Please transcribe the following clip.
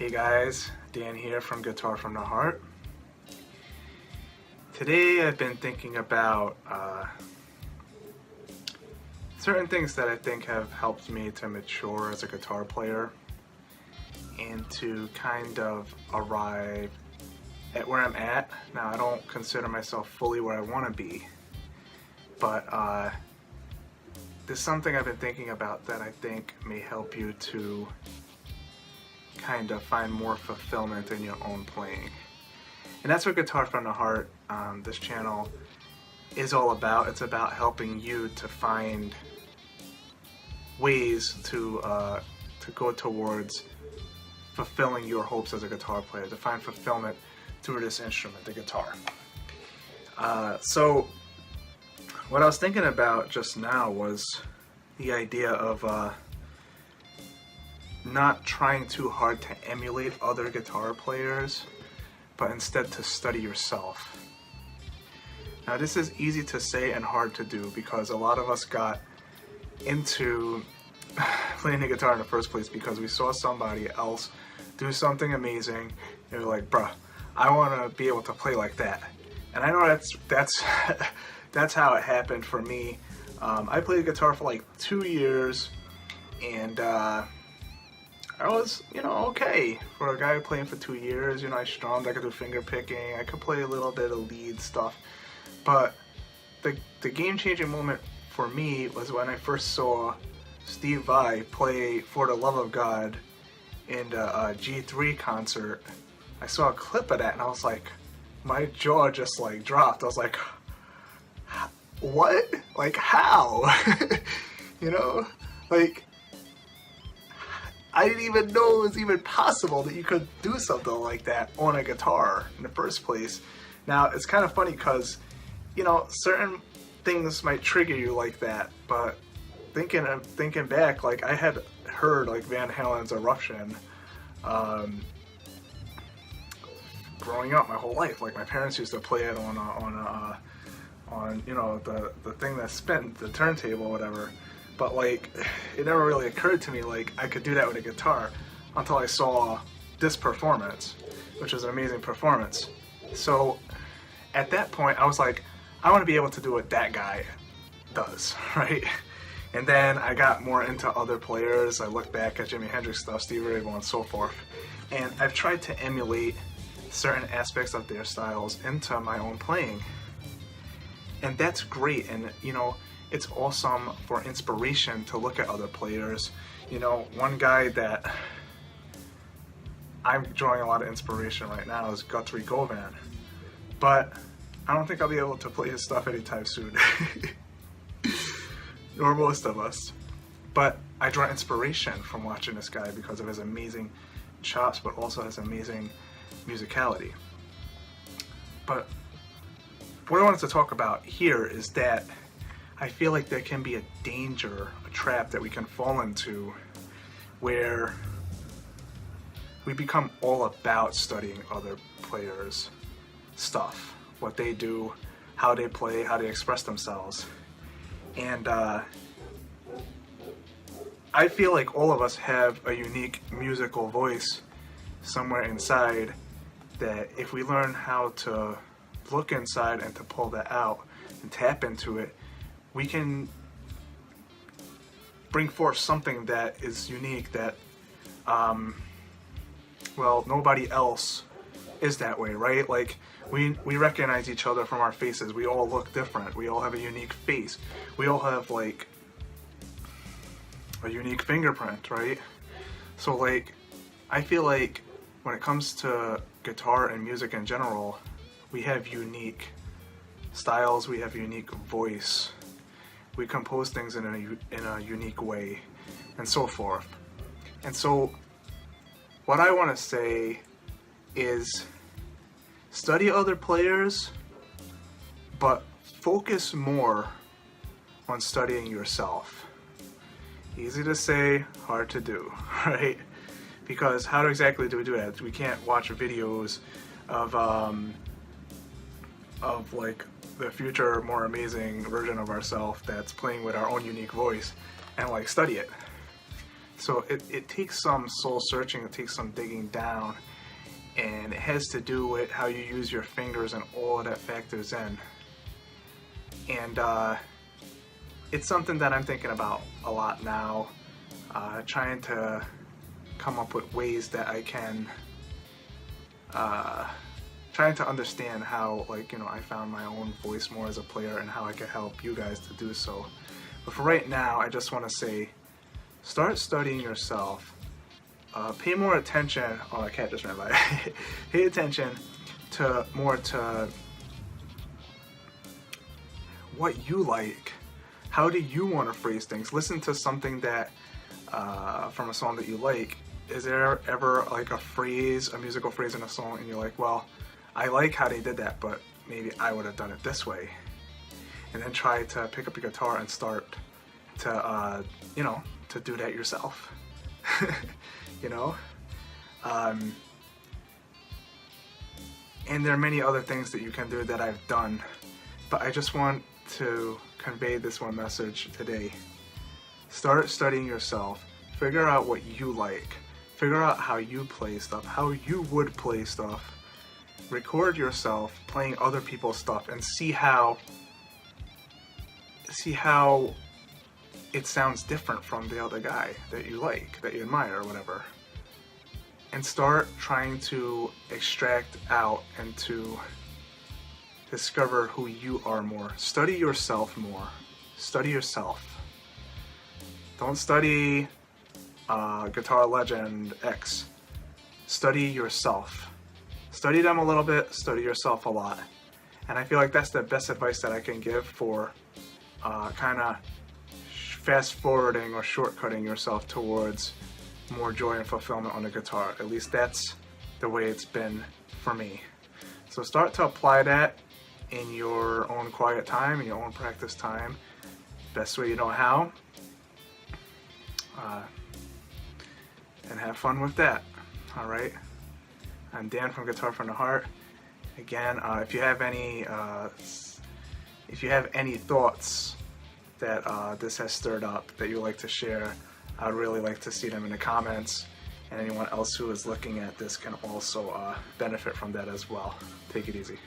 Hey guys, Dan here from Guitar from the Heart. Today I've been thinking about certain things that I think have helped me to mature as a guitar player and to kind of arrive at where I'm at. Now, I don't consider myself fully where I want to be, but there's something I've been thinking about that I think may help you to kind of find more fulfillment in your own playing. And that's what Guitar from the Heart, this channel, is all about. It's about helping you to find ways to go towards fulfilling your hopes as a guitar player, to find fulfillment through this instrument, the guitar. So what I was thinking about just now was the idea of not trying too hard to emulate other guitar players, but instead to study yourself. Now, this is easy to say and hard to do because a lot of us got into playing the guitar in the first place because we saw somebody else do something amazing and we're like, bruh, I want to be able to play like that. And I know that's that's how it happened for me. I played guitar for like 2 years, and I was, okay. For a guy playing for 2 years, I strummed, I could do finger picking, I could play a little bit of lead stuff. But the game-changing moment for me was when I first saw Steve Vai play For the Love of God in the G3 concert. I saw a clip of that and I was like, my jaw just like dropped. I was like, what? Like, how? Like, I didn't even know it was even possible that you could do something like that on a guitar in the first place. Now, it's kind of funny because, certain things might trigger you like that, but thinking back, like, I had heard, like, Van Halen's Eruption growing up my whole life. Like, my parents used to play it on the thing that spin, the turntable or whatever. But like, it never really occurred to me like I could do that with a guitar until I saw this performance, which was an amazing performance. So at that point I was like, I want to be able to do what that guy does, right? And then I got more into other players. I looked back at Jimi Hendrix stuff, Stevie Ray Vaughan, and so forth. And I've tried to emulate certain aspects of their styles into my own playing. And that's great, and it's awesome for inspiration to look at other players. One guy that I'm drawing a lot of inspiration right now is Guthrie Govan, but I don't think I'll be able to play his stuff anytime soon, nor most of us. But I draw inspiration from watching this guy because of his amazing chops, but also his amazing musicality. But what I wanted to talk about here is that I feel like there can be a danger, a trap that we can fall into where we become all about studying other players' stuff, what they do, how they play, how they express themselves. And I feel like all of us have a unique musical voice somewhere inside that if we learn how to look inside and to pull that out and tap into it, we can bring forth something that is unique that, nobody else is that way, right? Like, we recognize each other from our faces. We all look different. We all have a unique face. We all have, like, a unique fingerprint, right? So, like, I feel like when it comes to guitar and music in general, we have unique styles, we have unique voice. We compose things in a unique way, and so forth. And so, what I want to say is study other players, but focus more on studying yourself. Easy to say, hard to do, right? Because how exactly do we do that? We can't watch videos of like the future, more amazing version of ourselves that's playing with our own unique voice and like study it. So it takes some soul searching, it takes some digging down, and it has to do with how you use your fingers, and all of that factors in. And it's something that I'm thinking about a lot now, trying to come up with ways that I can, trying to understand how, like, you know, I found my own voice more as a player and how I can help you guys to do so. But for right now, I just want to say, start studying yourself. Pay more attention. Oh, my cat just ran by. Pay attention to what you like. How do you want to phrase things? Listen to something that from a song that you like. Is there ever like a phrase, a musical phrase in a song, and you're like, well, I like how they did that, but maybe I would have done it this way? And then try to pick up your guitar and start to, you know, to do that yourself. You know? And there are many other things that you can do that I've done, but I just want to convey this one message today. Start studying yourself. Figure out what you like. Figure out how you play stuff, how you would play stuff. Record yourself playing other people's stuff and see how it sounds different from the other guy that you like, that you admire, or whatever. And start trying to extract out and to discover who you are more. Study yourself more. Study yourself. Don't study Guitar Legend X. Study yourself. Study them a little bit, study yourself a lot. And I feel like that's the best advice that I can give for kind of fast forwarding or shortcutting yourself towards more joy and fulfillment on the guitar. At least that's the way it's been for me. So start to apply that in your own quiet time, in your own practice time, best way you know how, and have fun with that. All right. I'm Dan from Guitar from the Heart. Again, if you have any thoughts that this has stirred up that you would like to share, I'd really like to see them in the comments. And anyone else who is looking at this can also benefit from that as well. Take it easy.